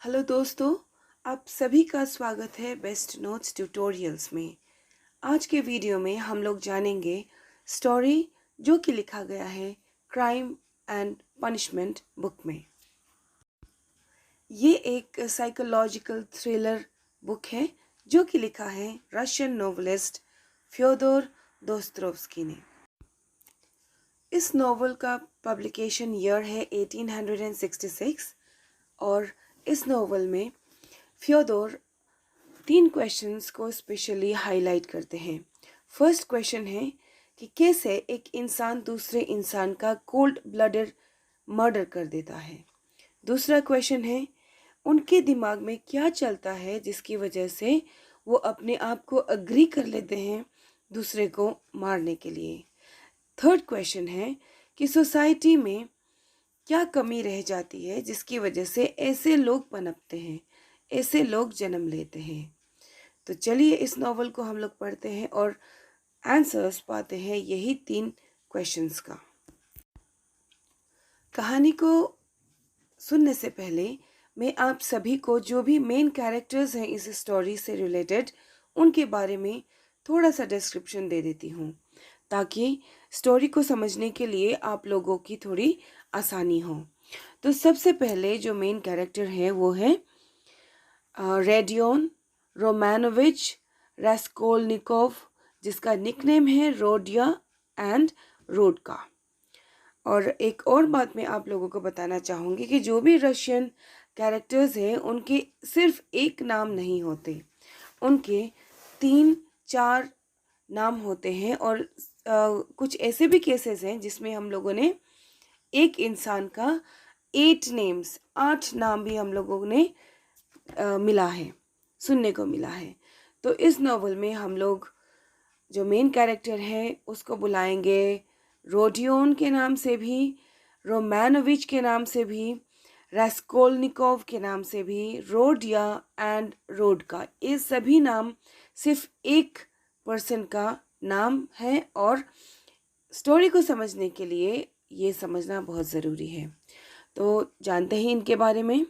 Hello दोस्तों, आप सभी का स्वागत है बेस्ट नोट्स ट्यूटोरियल्स में। आज के वीडियो में हम लोग जानेंगे स्टोरी जो कि लिखा गया है क्राइम एंड पनिशमेंट बुक में। ये एक साइकोलॉजिकल थ्रिलर बुक है जो कि लिखा है रशियन नोवेलिस्ट फ्योदोर दोस्तोयेवस्की ने। इस नोवेल का पब्लिकेशन ईयर है 1866 और इस नोवेल में फ्योदोर 3 क्वेश्चंस को स्पेशली हाईलाइट करते हैं। फर्स्ट क्वेश्चन है कि कैसे एक इंसान दूसरे इंसान का कोल्ड ब्लडेड मर्डर कर देता है। दूसरा क्वेश्चन है उनके दिमाग में क्या चलता है जिसकी वजह से वो अपने आप को अग्री कर लेते हैं दूसरे को मारने के लिए। थर्ड क्वेश्चन है कि सोसाइटी में क्या कमी रह जाती है जिसकी वजह से ऐसे लोग पनपते हैं, ऐसे लोग जन्म लेते हैं। तो चलिए इस नॉवल को हम लोग पढ़ते हैं और आंसर्स पाते हैं यही 3 क्वेश्चंस का। कहानी को सुनने से पहले मैं आप सभी को जो भी मेन कैरेक्टर्स हैं इस स्टोरी से रिलेटेड उनके बारे में थोड़ा सा डिस्क्रिप्शन दे देती हूँ ताकि स्टोरी को समझने के लिए आप लोगों की थोड़ी आसानी हो। तो सबसे पहले जो मेन कैरेक्टर है वो है रेडियोन रोमानोविच रास्कोलनिकोव, जिसका निकनेम है रोडिया एंड रोडका। और एक और बात मैं आप लोगों को बताना चाहूँगी कि जो भी रशियन कैरेक्टर्स हैं उनके सिर्फ एक नाम नहीं होते, उनके 3-4 नाम होते हैं। और कुछ ऐसे भी केसेस हैं जिसमें हम लोगों ने एक इंसान का 8 नाम भी हम लोगों ने मिला है, सुनने को मिला है। तो इस नॉवल में हम लोग जो मेन कैरेक्टर है उसको बुलाएंगे रोडियोन के नाम से भी, रोमानोविच के नाम से भी, रास्कोलनिकोव के नाम से भी, रोडिया एंड रोडका। ये सभी नाम सिर्फ एक पर्सन का नाम है और स्टोरी को समझने के लिए ये समझना बहुत ज़रूरी है। तो जानते हैं इनके बारे में।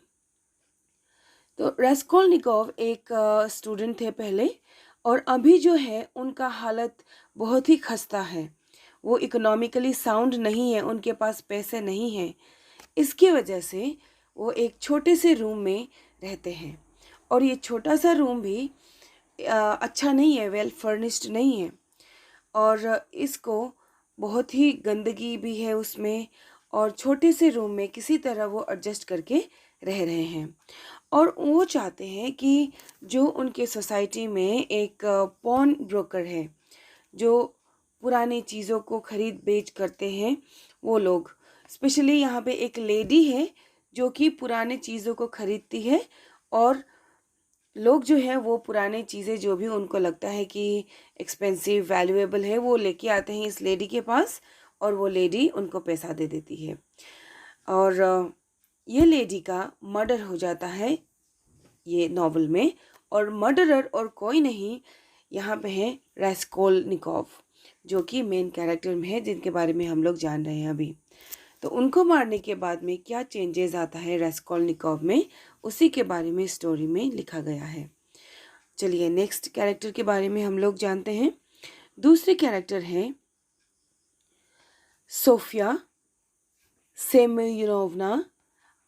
तो रास्कोलनिकोव एक स्टूडेंट थे पहले और अभी जो है उनका हालत बहुत ही खस्ता है। वो इकोनॉमिकली साउंड नहीं है, उनके पास पैसे नहीं हैं। इसकी वजह से वो एक छोटे से रूम में रहते हैं और ये छोटा सा रूम भी अच्छा नहीं है, वेल फर्निश्ड नहीं है और इसको बहुत ही गंदगी भी है उसमें और छोटे से रूम में किसी तरह वो एडजस्ट करके रह रहे हैं। और वो चाहते हैं कि जो उनके सोसाइटी में एक पॉन ब्रोकर है जो पुरानी चीज़ों को खरीद बेच करते हैं, वो लोग स्पेशली यहाँ पे एक लेडी है जो कि पुराने चीज़ों को खरीदती है और लोग जो है वो पुराने चीज़ें जो भी उनको लगता है कि एक्सपेंसिव वैल्यूएबल है वो लेके आते हैं इस लेडी के पास और वो लेडी उनको पैसा दे देती है। और ये लेडी का मर्डर हो जाता है ये नॉवल में और मर्डरर और कोई नहीं यहाँ पे है रास्कोलनिकोव जो कि मेन कैरेक्टर में है जिनके बारे में हम लोग जान रहे हैं अभी। तो उनको मारने के बाद में क्या चेंजेस आता है रास्कोलनिकोव में, उसी के बारे में स्टोरी में लिखा गया है। चलिए नेक्स्ट कैरेक्टर के बारे में हम लोग जानते हैं। दूसरे कैरेक्टर हैं सोफिया सेमेयोनोवना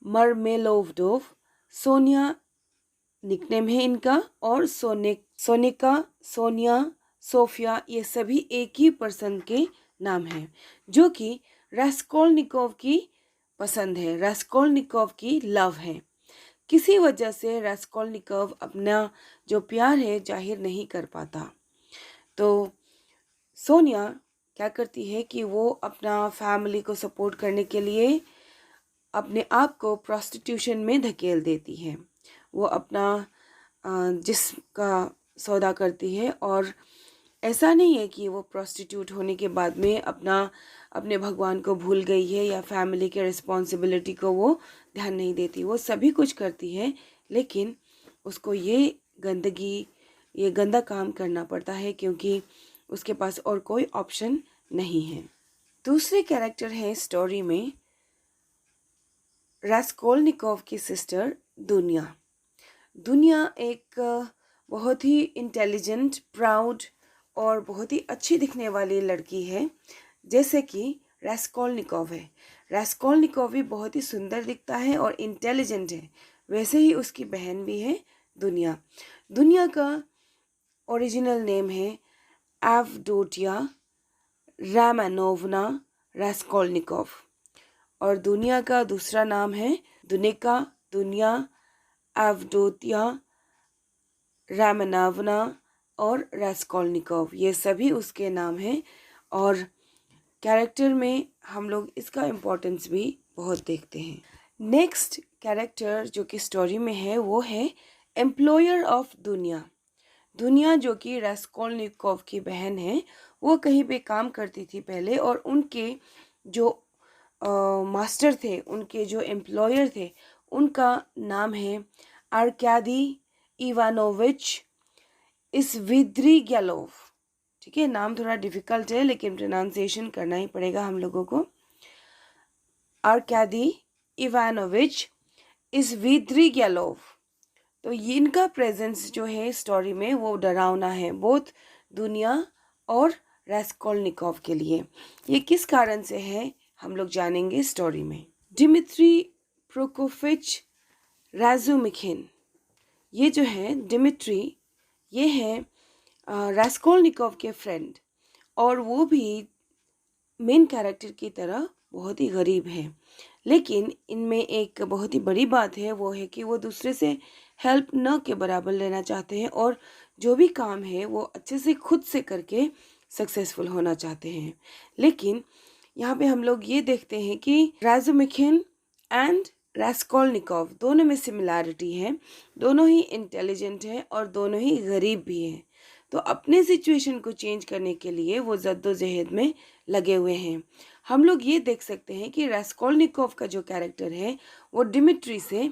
मरमेलोवडोव। सोनिया निकनेम है इनका और सोनिका, सोनिया, सोफिया ये सभी एक ही पर्सन के नाम हैं जो कि रास्कोलनिकोव की पसंद है, रास्कोलनिकोव की लव है। किसी वजह से रास्कोलनिकोव अपना जो प्यार है जाहिर नहीं कर पाता। तो सोनिया क्या करती है कि वो अपना फैमिली को सपोर्ट करने के लिए अपने आप को प्रोस्टिट्यूशन में धकेल देती है। वो अपना जिस्म का सौदा करती है और ऐसा नहीं है कि वो प्रोस्टिट्यूट होने के बाद में अपने भगवान को भूल गई है या फैमिली के रिस्पॉन्सिबिलिटी को वो ध्यान नहीं देती। वो सभी कुछ करती है लेकिन उसको ये गंदा काम करना पड़ता है क्योंकि उसके पास और कोई ऑप्शन नहीं है। दूसरे कैरेक्टर हैं स्टोरी में रास्कोलनिकोव की सिस्टर दुनिया। दुनिया एक बहुत ही इंटेलिजेंट, प्राउड और बहुत ही अच्छी दिखने वाली लड़की है, जैसे कि रास्कोल्निकोव है। रास्कोल्निकोव भी बहुत ही सुंदर दिखता है और इंटेलिजेंट है, वैसे ही उसकी बहन भी है दुनिया। दुनिया का ओरिजिनल नेम है एवडोटिया रामानोवना रास्कोल्निकोव और दुनिया का दूसरा नाम है दुनिका दुनिया एवडोतिया रामानोवना और रास्कोल्निकोव। ये सभी उसके नाम हैं और कैरेक्टर में हम लोग इसका इम्पोर्टेंस भी बहुत देखते हैं। नेक्स्ट कैरेक्टर जो कि स्टोरी में है वो है एम्प्लॉयर ऑफ दुनिया। दुनिया जो कि रास्कोल्निकोव की बहन है, वो कहीं पे काम करती थी पहले और उनके जो मास्टर थे, उनके जो एम्प्लॉयर थे, उनका नाम है आर्कादी इवानोविच इस्विद्रीग्यालोव। ठीक है, नाम थोड़ा डिफिकल्ट है लेकिन प्रोनाउंसिएशन करना ही पड़ेगा हम लोगों को। आर्कादी इवानोविच इस्विद्रीग्यालोव। तो इनका प्रेजेंस जो है स्टोरी में वो डरावना है, बोथ दुनिया और रास्कोल्निकोव के लिए। ये किस कारण से है हम लोग जानेंगे स्टोरी में। डिमित्री प्रोकोफिच राजुमिखिन, ये जो है डिमित्री, ये है रास्कोल्निकोव के फ्रेंड और वो भी मेन कैरेक्टर की तरह बहुत ही गरीब है। लेकिन इनमें एक बहुत ही बड़ी बात है, वो है कि वो दूसरे से हेल्प न के बराबर लेना चाहते हैं और जो भी काम है वो अच्छे से खुद से करके सक्सेसफुल होना चाहते हैं। लेकिन यहाँ पे हम लोग ये देखते हैं कि राजुमिखिन एंड रास्कोल्निकोव दोनों में सिमिलैरिटी है, दोनों ही इंटेलिजेंट हैं और दोनों ही गरीब भी हैं। तो अपने सिचुएशन को चेंज करने के लिए वो जद्दोजहद में लगे हुए हैं। हम लोग ये देख सकते हैं कि रास्कोल्निकोव का जो कैरेक्टर है वो डिमिट्री से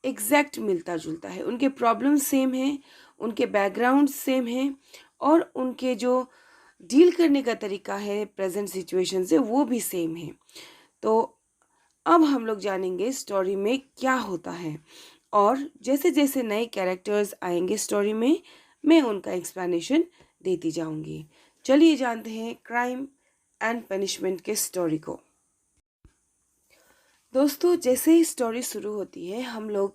एग्जैक्ट मिलता जुलता है। उनके प्रॉब्लम सेम हैं, उनके बैकग्राउंड सेम हैं और उनके जो डील करने का तरीका है प्रेजेंट सिचुएशन से वो भी सेम है। तो अब हम लोग जानेंगे स्टोरी में क्या होता है और जैसे जैसे नए कैरेक्टर्स आएंगे स्टोरी में मैं उनका एक्सप्लेनेशन देती जाऊंगी। चलिए जानते हैं क्राइम एंड पनिशमेंट के स्टोरी को। दोस्तों, जैसे ही स्टोरी शुरू होती है हम लोग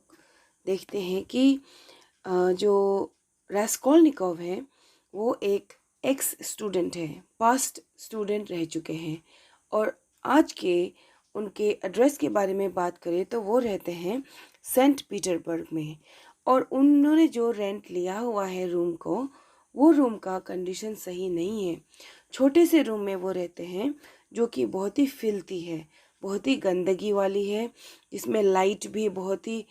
देखते हैं कि जो रास्कोल्निकोव है वो एक एक्स स्टूडेंट है, पास्ट स्टूडेंट रह चुके हैं और आज के उनके एड्रेस के बारे में बात करें तो वो रहते हैं सेंट पीटर्सबर्ग में और उन्होंने जो रेंट लिया हुआ है रूम को, वो रूम का कंडीशन सही नहीं है। छोटे से रूम में वो रहते हैं जो कि बहुत ही फिल्थी है, बहुत ही गंदगी वाली है, जिसमें लाइट भी बहुत ही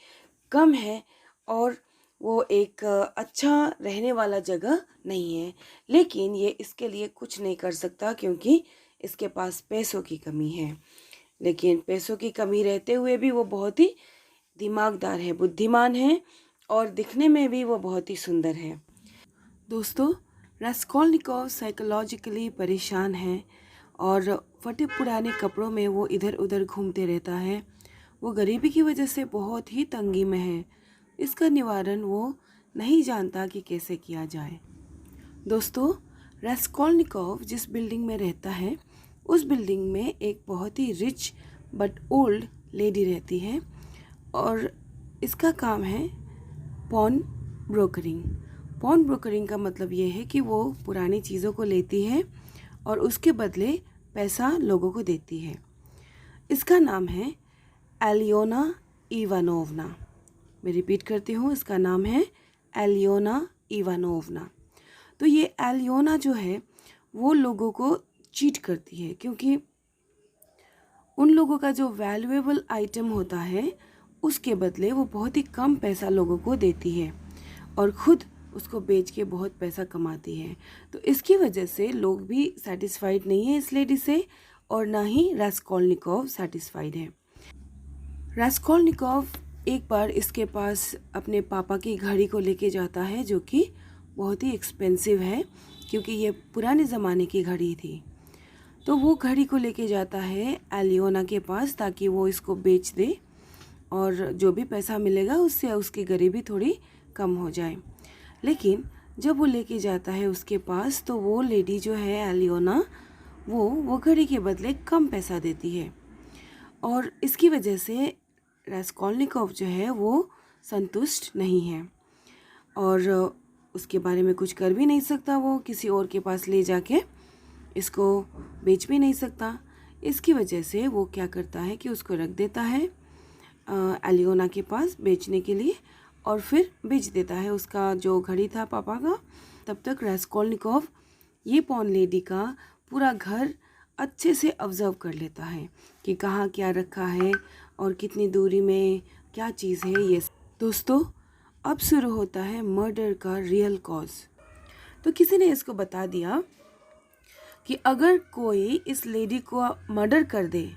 कम है और वो एक अच्छा रहने वाला जगह नहीं है। लेकिन ये इसके लिए कुछ नहीं कर सकता क्योंकि इसके पास पैसों की कमी है। लेकिन पैसों की कमी रहते हुए भी वो बहुत ही दिमागदार है, बुद्धिमान है और दिखने में भी वो बहुत ही सुंदर है। दोस्तों, रास्कोल्निकोव साइकोलॉजिकली परेशान है और फटे पुराने कपड़ों में वो इधर उधर घूमते रहता है। वो गरीबी की वजह से बहुत ही तंगी में है। इसका निवारण वो नहीं जानता कि कैसे किया जाए। दोस्तों, रास्कोल्निकोव जिस बिल्डिंग में रहता है उस बिल्डिंग में एक बहुत ही रिच बट ओल्ड लेडी रहती है और इसका काम है पॉन ब्रोकरिंग। पॉन ब्रोकरिंग का मतलब ये है कि वो पुरानी चीज़ों को लेती है और उसके बदले पैसा लोगों को देती है। इसका नाम है एलियोना इवानोवना। मैं रिपीट करती हूँ, इसका नाम है एलियोना इवानोवना। तो ये एलियोना जो है वो लोगों को चीट करती है क्योंकि उन लोगों का जो वैल्यूएबल आइटम होता है उसके बदले वो बहुत ही कम पैसा लोगों को देती है और खुद उसको बेच के बहुत पैसा कमाती है। तो इसकी वजह से लोग भी सेटिस्फाइड नहीं है इस लेडी से और ना ही रास्कोल्निकोव सेटिस्फाइड है। रास्कोल्निकोव एक बार इसके पास अपने पापा की घड़ी को लेके जाता है जो कि बहुत ही एक्सपेंसिव है क्योंकि ये पुराने ज़माने की घड़ी थी। तो वो घड़ी को लेके जाता है एलियोना के पास ताकि वो इसको बेच दे और जो भी पैसा मिलेगा उससे उसकी गरीबी थोड़ी कम हो जाए। लेकिन जब वो लेके जाता है उसके पास, तो वो लेडी जो है एलियोना, वो घड़ी के बदले कम पैसा देती है और इसकी वजह से रास्कोल्निकोव जो है वो संतुष्ट नहीं है और उसके बारे में कुछ कर भी नहीं सकता। वो किसी और के पास ले जाके इसको बेच भी नहीं सकता। इसकी वजह से वो क्या करता है कि उसको रख देता है एलियोना के पास बेचने के लिए और फिर बेच देता है उसका जो घड़ी था पापा का। तब तक रास्कोल्निकोव ये पॉन लेडी का पूरा घर अच्छे से ऑब्जर्व कर लेता है कि कहाँ क्या रखा है और कितनी दूरी में क्या चीज़ है। ये दोस्तों, अब शुरू होता है मर्डर का रियल कॉज। तो किसी ने इसको बता दिया कि अगर कोई इस लेडी को मर्डर कर दे,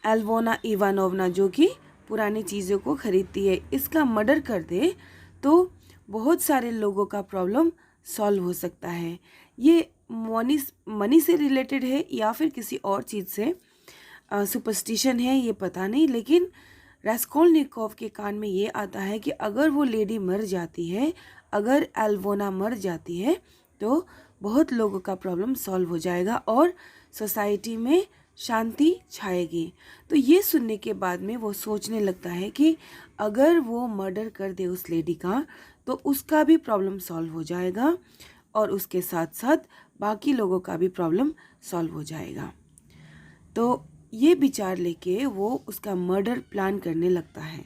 एल्वोना इवानोवना जो कि पुरानी चीज़ों को खरीदती है, इसका मर्डर कर दे तो बहुत सारे लोगों का प्रॉब्लम सॉल्व हो सकता है। ये मनी से रिलेटेड है या फिर किसी और चीज़ से सुपरस्टिशन है, ये पता नहीं। लेकिन रास्कोल्निकोव के कान में ये आता है कि अगर वो लेडी मर जाती है, अगर एल्वोना मर जाती है, तो बहुत लोगों का प्रॉब्लम सॉल्व हो जाएगा और सोसाइटी में शांति छाएगी। तो ये सुनने के बाद में वो सोचने लगता है कि अगर वो मर्डर कर दे उस लेडी का, तो उसका भी प्रॉब्लम सॉल्व हो जाएगा और उसके साथ साथ बाकी लोगों का भी प्रॉब्लम सॉल्व हो जाएगा। तो ये विचार लेके वो उसका मर्डर प्लान करने लगता है।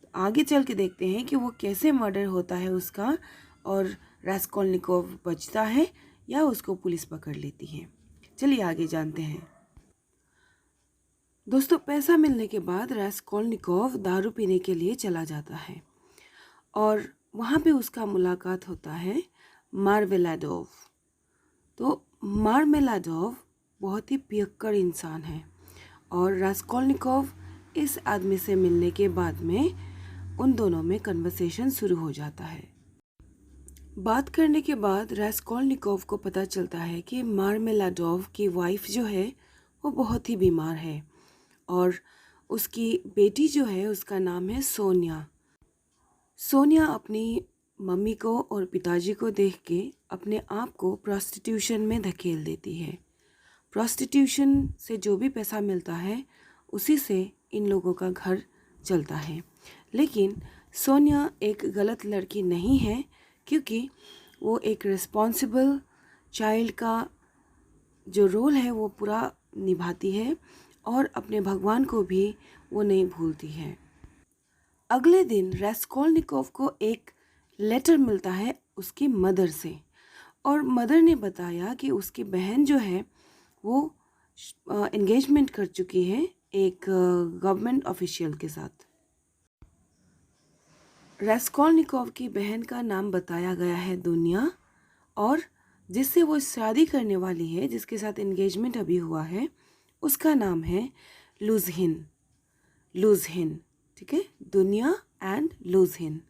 तो आगे चल के देखते हैं कि वो कैसे मर्डर होता है उसका और रास्कोल्निकोव बचता है या उसको पुलिस पकड़ लेती है। चलिए आगे जानते हैं। दोस्तों, पैसा मिलने के बाद रास्कोल्निकोव दारू पीने के लिए चला जाता है और वहाँ पे उसका मुलाकात होता है मार्मेलाडोव। तो मार्मेलाडोव बहुत ही पियक्कड़ इंसान है और रास्कोल्निकोव इस आदमी से मिलने के बाद में उन दोनों में कन्वर्सेशन शुरू हो जाता है। बात करने के बाद रास्कोल्निकोव को पता चलता है कि मार्मेलाडोव की वाइफ जो है वो बहुत ही बीमार है और उसकी बेटी जो है उसका नाम है सोनिया। सोनिया अपनी मम्मी को और पिताजी को देख के अपने आप को प्रोस्टिट्यूशन में धकेल देती है। प्रोस्टिट्यूशन से जो भी पैसा मिलता है उसी से इन लोगों का घर चलता है। लेकिन सोनिया एक गलत लड़की नहीं है, क्योंकि वो एक रिस्पॉन्सिबल चाइल्ड का जो रोल है वो पूरा निभाती है और अपने भगवान को भी वो नहीं भूलती है। अगले दिन रास्कोल्निकोव को एक लेटर मिलता है उसकी मदर से और मदर ने बताया कि उसकी बहन जो है वो एंगेजमेंट कर चुकी है एक गवर्नमेंट ऑफिशियल के साथ। रास्कोल्निकोव की बहन का नाम बताया गया है दुनिया और जिससे वो शादी करने वाली है, जिसके साथ एंगेजमेंट अभी हुआ है, उसका नाम है लुझनिन। लुझनिन, ठीक है, दुनिया एंड लुझनिन।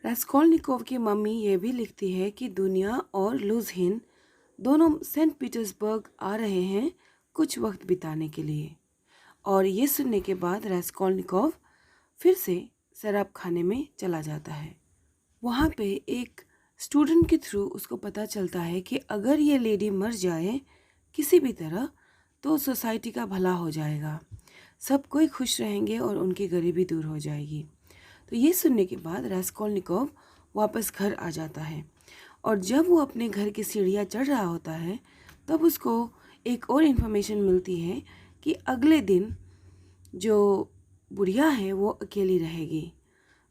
रास्कोल्निकोव की मम्मी ये भी लिखती है कि दुनिया और लुझनिन दोनों सेंट पीटर्सबर्ग आ रहे हैं कुछ वक्त बिताने के लिए। और ये सुनने के बाद रास्कोल्निकोव फिर से शराब खाने में चला जाता है। वहाँ पे एक स्टूडेंट के थ्रू उसको पता चलता है कि अगर ये लेडी मर जाए किसी भी तरह तो सोसाइटी का भला हो जाएगा, सब कोई खुश रहेंगे और उनकी गरीबी दूर हो जाएगी। तो ये सुनने के बाद रास्कोल्निकोव वापस घर आ जाता है और जब वो अपने घर की सीढ़ियाँ चढ़ रहा होता है तब उसको एक और इन्फॉर्मेशन मिलती है कि अगले दिन जो बुढ़िया है वो अकेली रहेगी।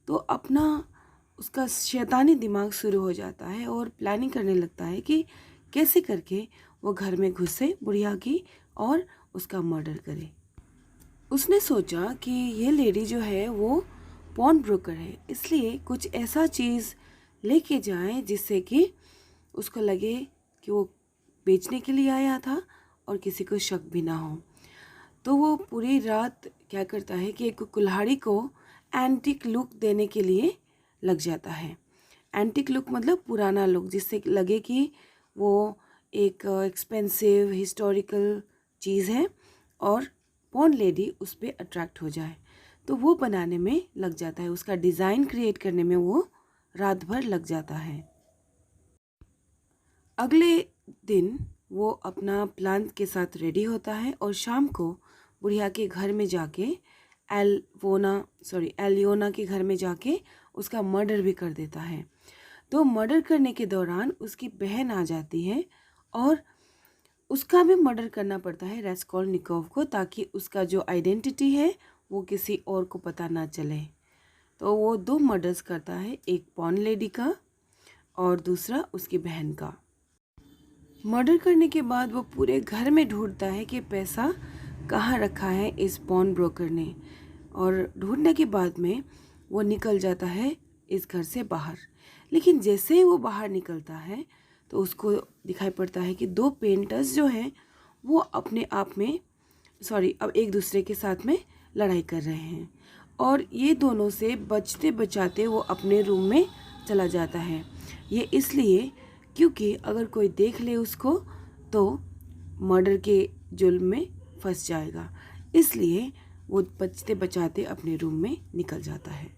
तो अपना उसका शैतानी दिमाग शुरू हो जाता है और प्लानिंग करने लगता है कि कैसे करके वो घर में घुसे बुढ़िया की और उसका मर्डर करे। उसने सोचा कि ये लेडी जो है वो पॉन ब्रोकर है, इसलिए कुछ ऐसा चीज़ लेके जाए जिससे कि उसको लगे कि वो बेचने के लिए आया था और किसी को शक भी ना हो। तो वो पूरी रात क्या करता है कि एक कुल्हाड़ी को एंटिक लुक देने के लिए लग जाता है। एंटिक लुक मतलब पुराना लुक, जिससे लगे कि वो एक एक्सपेंसिव हिस्टोरिकल चीज़ है और पॉन लेडी उस पर अट्रैक्ट हो जाए। तो वो बनाने में लग जाता है, उसका डिज़ाइन क्रिएट करने में वो रात भर लग जाता है। अगले दिन वो अपना प्लान के साथ रेडी होता है और शाम को बुढ़िया के घर में जाके एलियोना के घर में जाके उसका मर्डर भी कर देता है। तो मर्डर करने के दौरान उसकी बहन आ जाती है और उसका भी मर्डर करना पड़ता है रास्कोल्निकोव को, ताकि उसका जो आइडेंटिटी है वो किसी और को पता ना चले। तो वो 2 मर्डर्स करता है, एक पॉन लेडी का और दूसरा उसकी बहन का। मर्डर करने के बाद वो पूरे घर में ढूंढता है कि पैसा कहाँ रखा है इस पॉन ब्रोकर ने, और ढूंढने के बाद में वो निकल जाता है इस घर से बाहर। लेकिन जैसे ही वो बाहर निकलता है तो उसको दिखाई पड़ता है कि 2 पेंटर्स जो हैं वो अपने आप में अब एक दूसरे के साथ में लड़ाई कर रहे हैं, और ये दोनों से बचते बचाते वो अपने रूम में चला जाता है। ये इसलिए क्योंकि अगर कोई देख ले उसको तो मर्डर के जुल्म में फंस जाएगा, इसलिए वो बचते बचाते अपने रूम में निकल जाता है।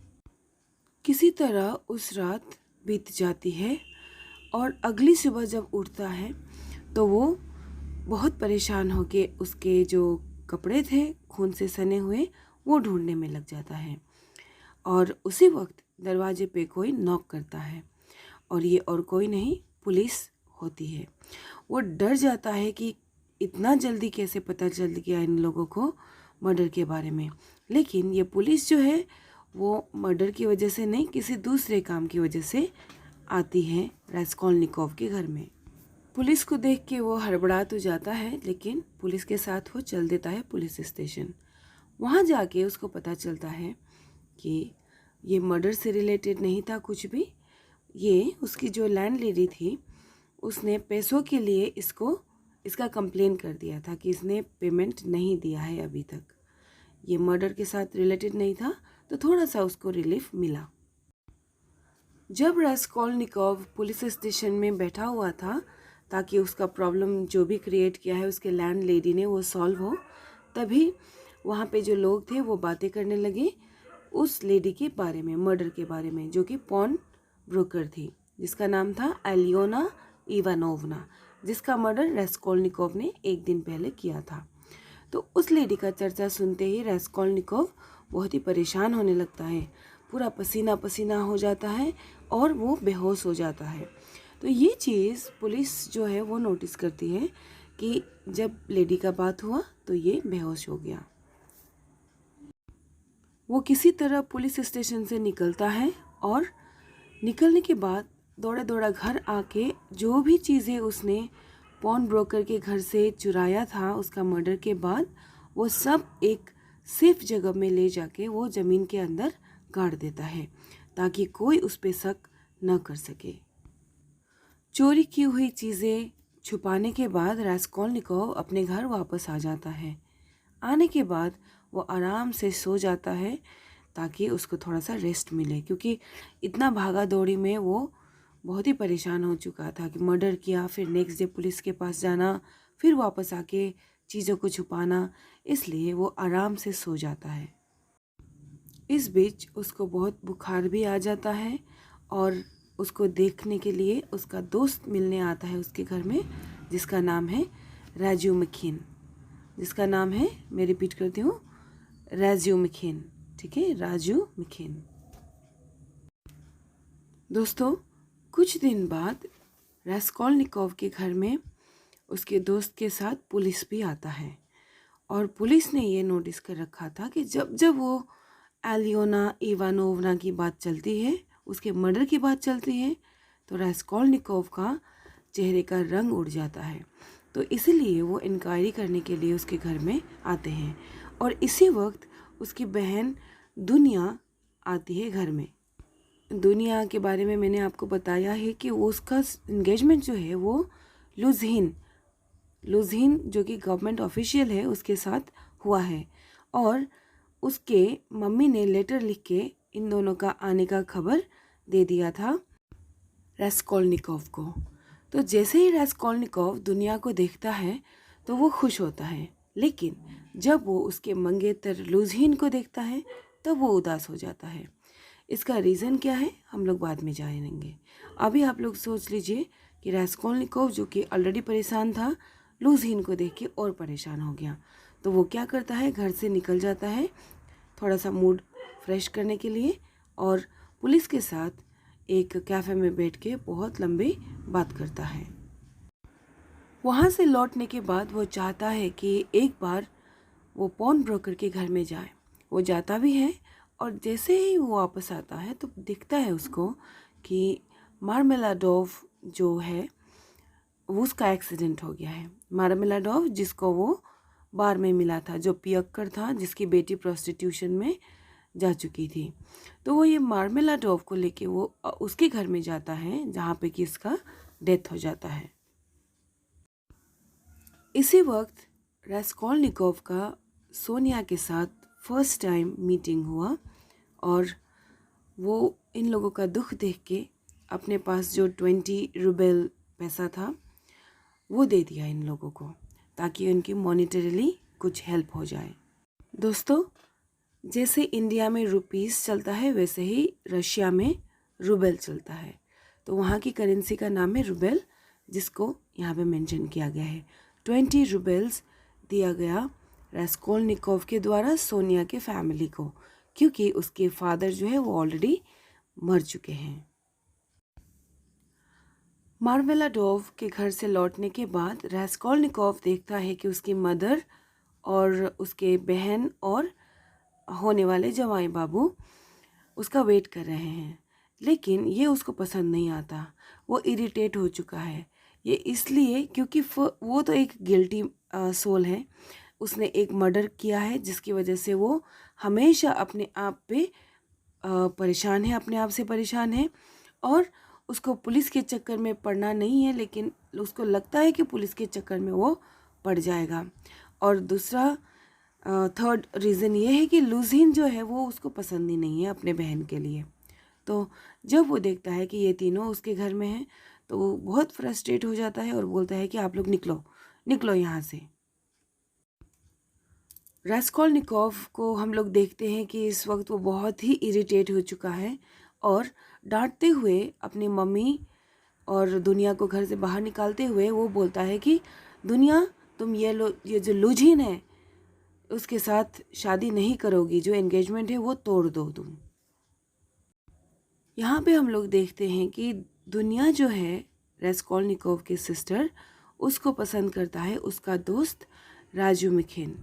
किसी तरह उस रात बीत जाती है और अगली सुबह जब उठता है तो वो बहुत परेशान होके उसके जो कपड़े थे खून से सने हुए वो ढूंढने में लग जाता है। और उसी वक्त दरवाजे पे कोई नॉक करता है, और ये और कोई नहीं, पुलिस होती है। वो डर जाता है कि इतना जल्दी कैसे पता चल गया इन लोगों को मर्डर के बारे में। लेकिन ये पुलिस जो है वो मर्डर की वजह से नहीं, किसी दूसरे काम की वजह से आती है रास्कोल्निकोव के घर में। पुलिस को देख के वो हड़बड़ा तो जाता है, लेकिन पुलिस के साथ वो चल देता है पुलिस स्टेशन। वहाँ जाके उसको पता चलता है कि ये मर्डर से रिलेटेड नहीं था कुछ भी। ये उसकी जो लैंडलेडी थी उसने पैसों के लिए इसका कंप्लेन कर दिया था कि इसने पेमेंट नहीं दिया है अभी तक। ये मर्डर के साथ रिलेटेड नहीं था, तो थोड़ा सा उसको रिलीफ मिला। जब रास्कोल्निकोव पुलिस स्टेशन में बैठा हुआ था ताकि उसका प्रॉब्लम जो भी क्रिएट किया है उसके लैंडलेडी ने वो सॉल्व हो, तभी वहाँ पे जो लोग थे वो बातें करने लगे उस लेडी के बारे में, मर्डर के बारे में, जो कि पॉन ब्रोकर थी, जिसका नाम था एलियोना इवानोवना, जिसका मर्डर रास्कोल्निकोव ने एक दिन पहले किया था। तो उस लेडी का चर्चा सुनते ही रास्कोल्निकोव बहुत ही परेशान होने लगता है, पूरा पसीना पसीना हो जाता है और वो बेहोश हो जाता है। तो ये चीज़ पुलिस जो है वो नोटिस करती है कि जब लेडी का बात हुआ तो ये बेहोश हो गया। वो किसी तरह पुलिस स्टेशन से निकलता है और निकलने के बाद दौड़ा दौड़ा घर आके जो भी चीज़ें उसने पॉन ब्रोकर के घर से चुराया था उसका मर्डर के बाद, वो सब एक सेफ जगह में ले जाके वो ज़मीन के अंदर गाड़ देता है ताकि कोई उस पर शक न कर सके। चोरी की हुई चीज़ें छुपाने के बाद रास्कोल्निकोव अपने घर वापस आ जाता है। आने के बाद वो आराम से सो जाता है ताकि उसको थोड़ा सा रेस्ट मिले, क्योंकि इतना भागा दौड़ी में वो बहुत ही परेशान हो चुका था कि मर्डर किया, फिर नेक्स्ट डे पुलिस के पास जाना, फिर वापस आके चीज़ों को छुपाना, इसलिए वो आराम से सो जाता है। इस बीच उसको बहुत बुखार भी आ जाता है और उसको देखने के लिए उसका दोस्त मिलने आता है उसके घर में, जिसका नाम है राजू मिखिन, जिसका नाम है, मैं रिपीट करती हूँ, राजू मिखिन। ठीक है, राजू मिखिन। दोस्तों, कुछ दिन बाद रास्कोल्निकोव के घर में उसके दोस्त के साथ पुलिस भी आता है, और पुलिस ने ये नोटिस कर रखा था कि जब जब वो एलियोना इवानोवना की बात चलती है, उसके मर्डर की बात चलती है, तो रास्कोल्निकोव का चेहरे का रंग उड़ जाता है। तो इसीलिए वो इंक्वायरी करने के लिए उसके घर में आते हैं, और इसी वक्त उसकी बहन दुनिया आती है घर में। दुनिया के बारे में मैंने आपको बताया है कि वो उसका इंगेजमेंट जो है वो लुझिन जो कि गवर्नमेंट ऑफिशियल है उसके साथ हुआ है, और उसके मम्मी ने लेटर लिख के इन दोनों का आने का खबर दे दिया था रास्कोल्निकोव को। तो जैसे ही रास्कोल्निकोव दुनिया को देखता है तो वो खुश होता है, लेकिन जब वो उसके मंगेतर लुझिन को देखता है तब वो उदास हो जाता है। इसका रीज़न क्या है हम लोग बाद में जानेंगे। अभी आप लोग सोच लीजिए कि रास्कोल्निकोव जो कि ऑलरेडी परेशान था, लुझिन को देख के और परेशान हो गया। तो वो क्या करता है, घर से निकल जाता है थोड़ा सा मूड फ्रेश करने के लिए, और पुलिस के साथ एक कैफ़े में बैठ के बहुत लंबी बात करता है। वहाँ से लौटने के बाद वो चाहता है कि एक बार वो पॉन ब्रोकर के घर में जाए। वो जाता भी है, और जैसे ही वो वापस आता है तो दिखता है उसको कि मार्मेलाडोव जो है वो उसका एक्सीडेंट हो गया है। मार्मेलाडोव जिसको वो बार में मिला था, जो पियक्कर था, जिसकी बेटी प्रोस्टिट्यूशन में जा चुकी थी। तो वो ये मार्मेलाडोव को लेके वो उसके घर में जाता है जहाँ पे कि इसका डेथ हो जाता है। इसी वक्त रास्कोल्निकोव का सोनिया के साथ फर्स्ट टाइम मीटिंग हुआ, और वो इन लोगों का दुख देख के अपने पास जो 20 रूबल पैसा था वो दे दिया इन लोगों को, ताकि उनकी मॉनिटरीली कुछ हेल्प हो जाए। दोस्तों, जैसे इंडिया में रुपीस चलता है वैसे ही रशिया में रूबल चलता है। तो वहाँ की करेंसी का नाम है रूबल, जिसको यहाँ पे मेंशन किया गया है। 20 रूबल्स दिया गया रास्कोल्निकोव के द्वारा सोनिया के फैमिली को, क्योंकि उसके फादर जो है वो ऑलरेडी मर चुके हैं। मार्मेलाडोव के घर से लौटने के बाद रास्कोल्निकोव देखता है कि उसकी मदर और उसके बहन और होने वाले जवाई बाबू उसका वेट कर रहे हैं, लेकिन ये उसको पसंद नहीं आता। वो इरिटेट हो चुका है। ये इसलिए क्योंकि वो तो एक गिल्टी सोल है। उसने एक मर्डर किया है, जिसकी वजह से वो हमेशा अपने आप पे परेशान है, अपने आप से परेशान है, और उसको पुलिस के चक्कर में पड़ना नहीं है, लेकिन उसको लगता है कि पुलिस के चक्कर में वो पड़ जाएगा। और दूसरा थर्ड रीज़न ये है कि लुझिन जो है वो उसको पसंद ही नहीं है अपने बहन के लिए। तो जब वो देखता है कि ये तीनों उसके घर में हैं तो वो बहुत फ्रस्ट्रेट हो जाता है और बोलता है कि आप लोग निकलो निकलो यहाँ से। रास्कोल्निकोव को हम लोग देखते हैं कि इस वक्त वो बहुत ही इरिटेट हो चुका है, और डांटते हुए अपनी मम्मी और दुनिया को घर से बाहर निकालते हुए वो बोलता है कि दुनिया, तुम ये जो लुझिन है उसके साथ शादी नहीं करोगी, जो एंगेजमेंट है वो तोड़ दो तुम। यहाँ पे हम लोग देखते हैं कि दुनिया जो है रास्कोल्निकोव की सिस्टर, उसको पसंद करता है उसका दोस्त राजू मिखेन।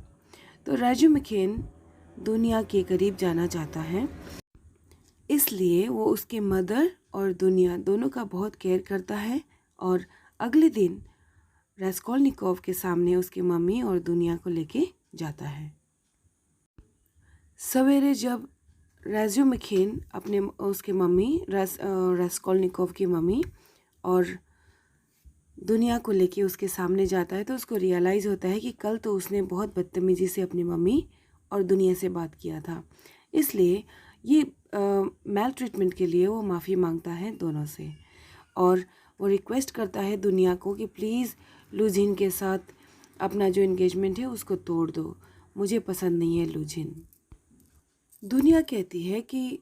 तो राजू मिखेन दुनिया के करीब जाना चाहता है, इसलिए वो उसके मदर और दुनिया दोनों का बहुत केयर करता है। और अगले दिन रास्कोल्निकोव के सामने उसकी मम्मी और दुनिया को लेके जाता है। सवेरे जब राजू मिखेन अपने उसके मम्मी रास्कोल्निकोव की मम्मी और दुनिया को लेके उसके सामने जाता है, तो उसको रियलाइज़ होता है कि कल तो उसने बहुत बदतमीज़ी से अपनी मम्मी और दुनिया से बात किया था, इसलिए ये मैल ट्रीटमेंट के लिए वो माफ़ी मांगता है दोनों से। और वो रिक्वेस्ट करता है दुनिया को कि प्लीज़ लुझिन के साथ अपना जो एंगेजमेंट है उसको तोड़ दो, मुझे पसंद नहीं है लुझिन। दुनिया कहती है कि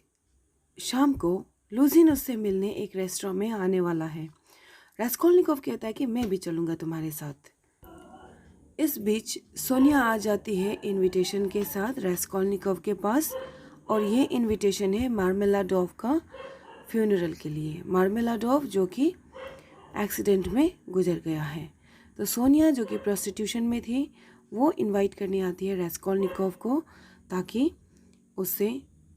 शाम को लुझिन उससे मिलने एक रेस्टोरेंट में आने वाला है। रास्कोल्निकोव कहता है कि मैं भी चलूँगा तुम्हारे साथ। इस बीच सोनिया आ जाती है इनविटेशन के साथ रास्कोल्निकोव के पास, और ये इनविटेशन है मार्मेलाडोव का फ्यूनरल के लिए। मार्मेलाडोव जो कि एक्सीडेंट में गुजर गया है। तो सोनिया जो कि प्रोस्टिट्यूशन में थी वो इनवाइट करने आती है रास्कोल्निकोव को, ताकि उससे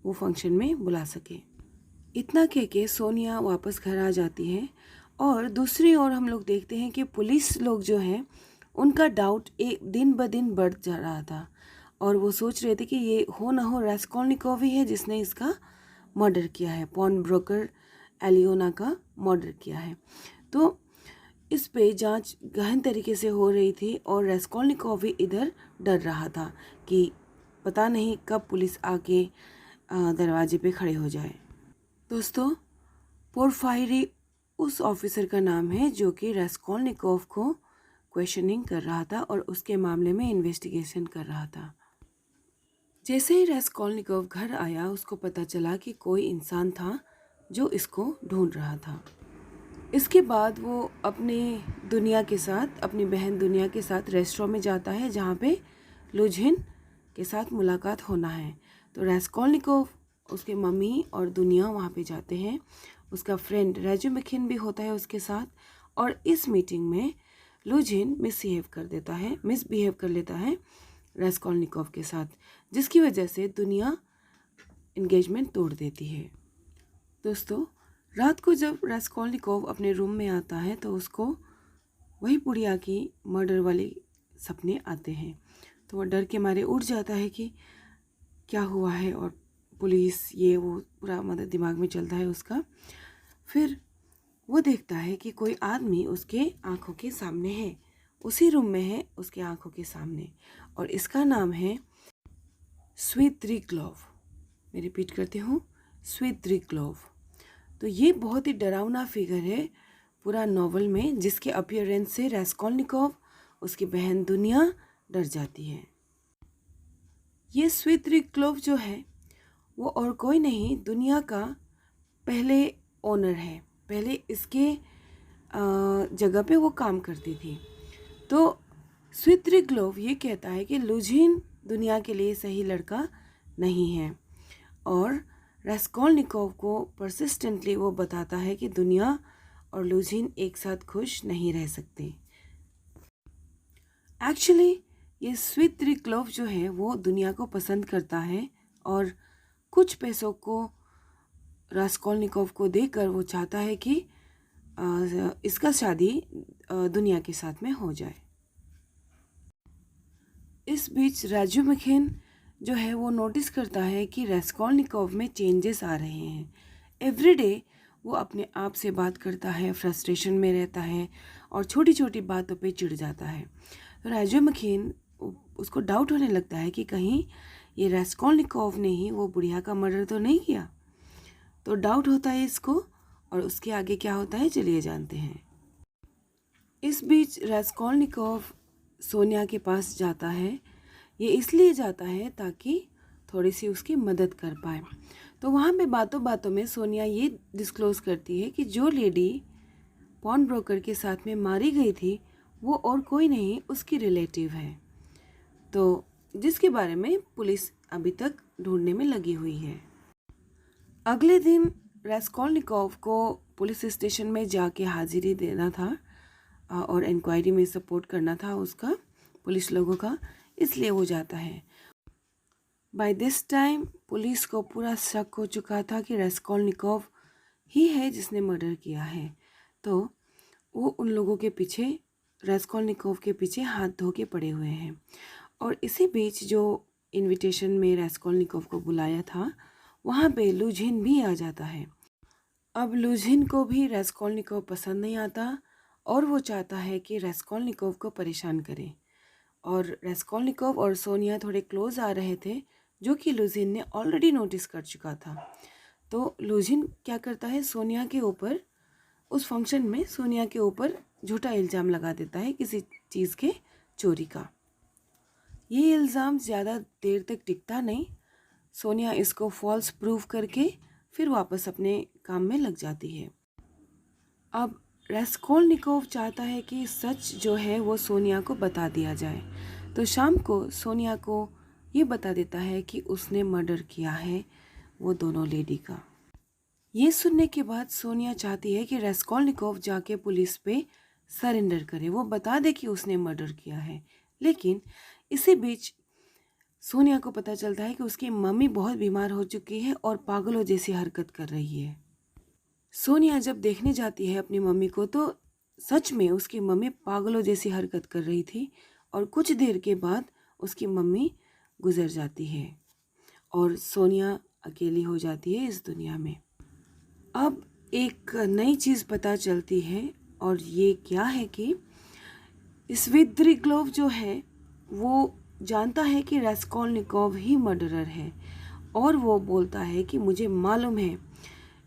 वो फंक्शन में बुला सके। इतना कह के सोनिया वापस घर आ जाती है, और दूसरी ओर हम लोग देखते हैं कि पुलिस लोग जो हैं उनका डाउट एक दिन ब दिन बढ़ जा रहा था, और वो सोच रहे थे कि ये हो ना हो रास्कोल्निकोव ही है जिसने इसका मर्डर किया है, पॉन ब्रोकर एलियोना का मर्डर किया है। तो इस पे जांच गहन तरीके से हो रही थी, और रास्कोल्निकोव भी इधर डर रहा था कि पता नहीं कब पुलिस आके दरवाजे पे खड़े हो जाए। दोस्तों, पोरफायरी उस ऑफिसर का नाम है जो कि रास्कोल्निकोव को क्वेश्चनिंग कर रहा था और उसके मामले में इन्वेस्टिगेशन कर रहा था। जैसे ही रास्कोल्निकोव घर आया उसको पता चला कि कोई इंसान था जो इसको ढूंढ रहा था। इसके बाद वो अपनी दुनिया के साथ, अपनी बहन दुनिया के साथ रेस्टोरेंट में जाता है जहाँ पे लुझिन के साथ मुलाकात होना है। तो रास्कोल्निकोव, उसके मम्मी और दुनिया वहाँ पे जाते हैं। उसका फ्रेंड राजुमिखिन भी होता है उसके साथ। और इस मीटिंग में लुझिन मिसबिहेव कर लेता है रास्कोल्निकोव के साथ, जिसकी वजह से दुनिया एंगेजमेंट तोड़ देती है। दोस्तों, रात को जब रास्कोल्निकोव अपने रूम में आता है तो उसको वही बुढ़िया की मर्डर वाले सपने आते हैं। तो वह डर के मारे उठ जाता है कि क्या हुआ है, और पुलिस ये वो पूरा मतलब दिमाग में चलता है उसका। फिर वो देखता है कि कोई आदमी उसके आंखों के सामने है, उसी रूम में है उसके आंखों के सामने, और इसका नाम है स्विद्रिग्लोव। मैं रिपीट करती हूँ, स्विद्रिग्लोव। तो ये बहुत ही डरावना फिगर है पूरा नॉवल में, जिसके अपीयरेंस से रास्कोल्निकोव, उसकी बहन दुनिया डर जाती है। ये स्विद्रिग्लोव जो है वो और कोई नहीं, दुनिया का पहले ओनर है। पहले इसके जगह पे वो काम करती थी। तो स्विद्रिग्लोव ये कहता है कि लुझिन दुनिया के लिए सही लड़का नहीं है, और रास्कोल्निकोव को परसिस्टेंटली वो बताता है कि दुनिया और लुझिन एक साथ खुश नहीं रह सकते। एक्चुअली ये स्विद्रिग्लोव जो है वो दुनिया को पसंद करता है, और कुछ पैसों को रास्कोल्निकोव को देकर वो चाहता है कि इसका शादी दुनिया के साथ में हो जाए। इस बीच राजुमिखिन जो है वो नोटिस करता है कि रास्कोल्निकोव में चेंजेस आ रहे हैं। एवरीडे वो अपने आप से बात करता है, फ्रस्ट्रेशन में रहता है, और छोटी छोटी बातों पे चिढ़ जाता है। तो राजुमिखिन, उसको डाउट होने लगता है कि कहीं ये रास्कोल्निकोव ने ही वो बुढ़िया का मर्डर तो नहीं किया। तो डाउट होता है इसको, और उसके आगे क्या होता है चलिए जानते हैं। इस बीच रास्कोल्निकोव सोनिया के पास जाता है। ये इसलिए जाता है ताकि थोड़ी सी उसकी मदद कर पाए। तो वहाँ पे बातों बातों में सोनिया ये डिस्क्लोज़ करती है कि जो लेडी पॉन ब्रोकर के साथ में मारी गई थी वो और कोई नहीं, उसकी रिलेटिव है, तो जिसके बारे में पुलिस अभी तक ढूंढने में लगी हुई है। अगले दिन रास्कोल्निकोव को पुलिस स्टेशन में जाके हाजिरी देना था, और इंक्वायरी में सपोर्ट करना था उसका, पुलिस लोगों का, इसलिए वो जाता है। बाय दिस टाइम पुलिस को पूरा शक हो चुका था कि रास्कोल्निकोव ही है जिसने मर्डर किया है। तो वो उन लोगों के पीछे, रास्कोल्निकोव के पीछे हाथ धो के पड़े हुए हैं। और इसी बीच जो इनविटेशन में रास्कोल्निकोव को बुलाया था वहाँ पे लुझिन भी आ जाता है। अब लुझिन को भी रास्कोल्निकोव पसंद नहीं आता, और वो चाहता है कि रास्कोल्निकोव को परेशान करे। और रास्कोल्निकोव और सोनिया थोड़े क्लोज आ रहे थे, जो कि लुझिन ने ऑलरेडी नोटिस कर चुका था। तो लुझिन क्या करता है, सोनिया के ऊपर, उस फंक्शन में सोनिया के ऊपर झूठा इल्ज़ाम लगा देता है किसी चीज़ के चोरी का। ये इल्ज़ाम ज़्यादा देर तक टिकता नहीं। सोनिया इसको फॉल्स प्रूव करके फिर वापस अपने काम में लग जाती है। अब रास्कोल्निकोव चाहता है कि सच जो है वो सोनिया को बता दिया जाए। तो शाम को सोनिया को ये बता देता है कि उसने मर्डर किया है वो दोनों लेडी का। ये सुनने के बाद सोनिया चाहती है कि रास्कोल्निकोव जाके पुलिस पे सरेंडर करे, वो बता दे कि उसने मर्डर किया है। लेकिन इसी बीच सोनिया को पता चलता है कि उसकी मम्मी बहुत बीमार हो चुकी है और पागलों जैसी हरकत कर रही है। सोनिया जब देखने जाती है अपनी मम्मी को तो सच में उसकी मम्मी पागलों जैसी हरकत कर रही थी, और कुछ देर के बाद उसकी मम्मी गुजर जाती है और सोनिया अकेली हो जाती है इस दुनिया में। अब एक नई चीज़ पता चलती है, और ये क्या है कि स्विद्रिग्लोव जो है वो जानता है कि रास्कोल्निकोव ही मर्डरर है, और वो बोलता है कि मुझे मालूम है,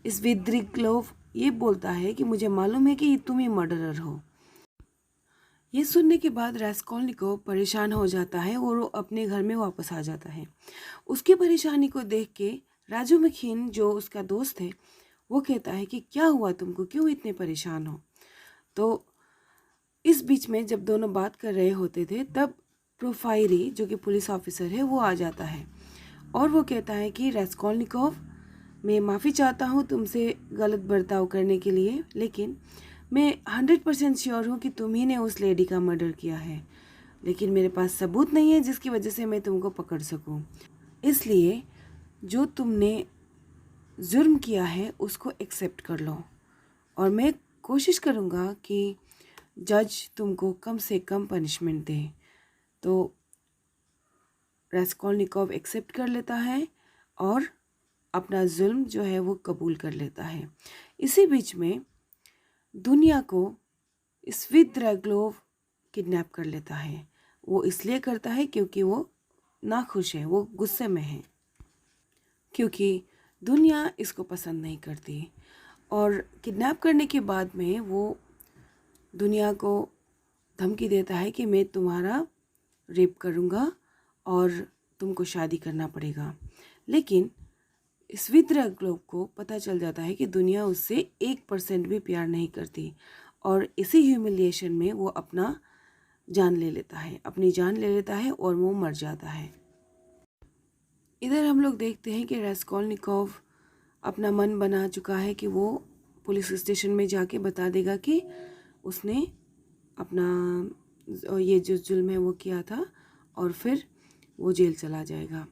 स्विद्रिग्लोव ये बोलता है कि मुझे मालूम है कि तुम ही मर्डरर हो। ये सुनने के बाद रास्कोल्निकोव परेशान हो जाता है और वो अपने घर में वापस आ जाता है। उसकी परेशानी को देख के राजुमिखिन जो उसका दोस्त है वो कहता है कि क्या हुआ तुमको, क्यों इतने परेशान हो। तो इस बीच में जब दोनों बात कर रहे होते थे तब प्रोफायरी जो कि पुलिस ऑफिसर है वो आ जाता है और वो कहता है कि रास्कोल्निकोव, मैं माफ़ी चाहता हूँ तुमसे गलत बर्ताव करने के लिए, लेकिन मैं 100% श्योर हूँ कि तुम ही ने उस लेडी का मर्डर किया है, लेकिन मेरे पास सबूत नहीं है जिसकी वजह से मैं तुमको पकड़ सकूँ। इसलिए जो तुमने जुर्म किया है उसको एक्सेप्ट कर लो और मैं कोशिश करूँगा कि जज तुमको कम से कम पनिशमेंट दे। तो रास्कोल्निकोव एक्सेप्ट कर लेता है और अपना जुल्म जो है वो कबूल कर लेता है। इसी बीच में दुनिया को स्विद्रेग्लोव किडनैप कर लेता है। वो इसलिए करता है क्योंकि वो नाखुश है, वो गुस्से में है, क्योंकि दुनिया इसको पसंद नहीं करती। और किडनैप करने के बाद में वो दुनिया को धमकी देता है कि मैं तुम्हारा रेप करूँगा और तुमको शादी करना पड़ेगा। लेकिन स्विद्रेग्लोव को पता चल जाता है कि दुनिया उससे 1% भी प्यार नहीं करती और इसी ह्यूमिलिएशन में वो अपनी जान ले लेता है और वो मर जाता है। इधर हम लोग देखते हैं कि रास्कोल्निकोव अपना मन बना चुका है कि वो पुलिस स्टेशन में जाके बता देगा कि उसने अपना ये जो जुल्म है वो किया था और फिर वो जेल चला जाएगा।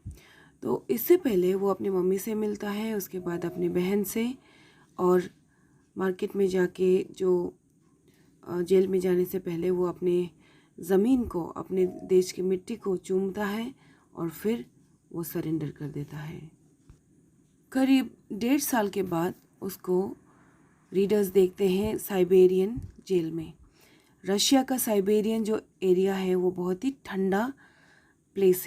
तो इससे पहले वो अपनी मम्मी से मिलता है, उसके बाद अपनी बहन से, और मार्केट में जाके जो जेल में जाने से पहले वो अपने ज़मीन को, अपने देश की मिट्टी को चूमता है और फिर वो सरेंडर कर देता है। करीब 1.5 साल के बाद उसको रीडर्स देखते हैं साइबेरियन जेल में। रशिया का साइबेरियन जो एरिया है वो बहुत ही ठंडा प्लेस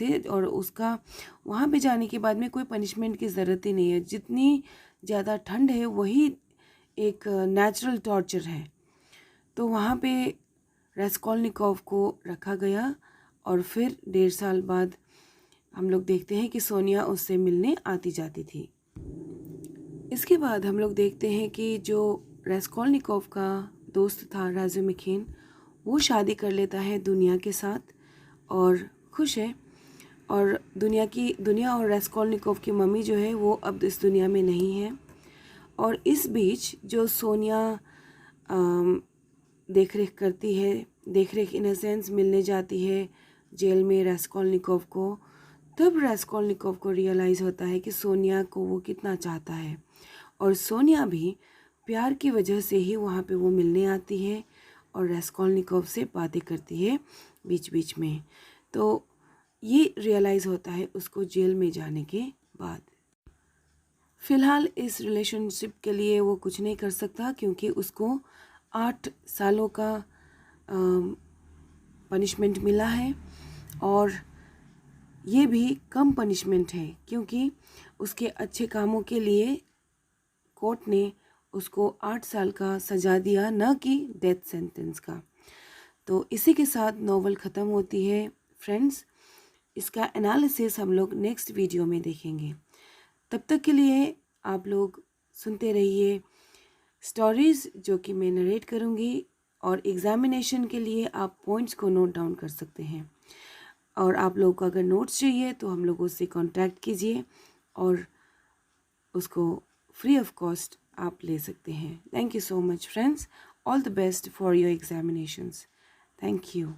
है, और उसका वहाँ पे जाने के बाद में कोई पनिशमेंट की ज़रूरत ही नहीं है। जितनी ज़्यादा ठंड है वही एक नेचुरल टॉर्चर है। तो वहाँ पे रास्कोल्निकोव को रखा गया और फिर 1.5 साल बाद हम लोग देखते हैं कि सोनिया उससे मिलने आती जाती थी। इसके बाद हम लोग देखते हैं कि जो रास्कोल्निकोव का दोस्त था राजुमिखिन, वो शादी कर लेता है दुनिया के साथ और खुश है। और दुनिया और रास्कोल्निकोव की मम्मी जो है वो अब इस दुनिया में नहीं है। और इस बीच जो सोनिया देख रेख इन अ सेंस मिलने जाती है जेल में रास्कोल्निकोव को, तब रास्कोल्निकोव को रियलाइज़ होता है कि सोनिया को वो कितना चाहता है, और सोनिया भी प्यार की वजह से ही वहाँ पे वो मिलने आती है और रास्कोल्निकोव से बातें करती है बीच बीच में। तो ये रियलाइज़ होता है उसको जेल में जाने के बाद। फ़िलहाल इस रिलेशनशिप के लिए वो कुछ नहीं कर सकता क्योंकि उसको 8 सालों का पनिशमेंट मिला है, और ये भी कम पनिशमेंट है क्योंकि उसके अच्छे कामों के लिए कोर्ट ने उसको 8 साल का सज़ा दिया, न कि डेथ सेंटेंस का। तो इसी के साथ नॉवल ख़त्म होती है फ्रेंड्स। इसका एनालिसिस हम लोग नेक्स्ट वीडियो में देखेंगे। तब तक के लिए आप लोग सुनते रहिए स्टोरीज़ जो कि मैं नरेट करूँगी, और एग्ज़ामिनेशन के लिए आप पॉइंट्स को नोट डाउन कर सकते हैं। और आप लोगों को अगर नोट्स चाहिए तो हम लोगों से कांटेक्ट कीजिए और उसको फ्री ऑफ कॉस्ट आप ले सकते हैं। Thank you so much friends, all the best for your examinations. Thank you.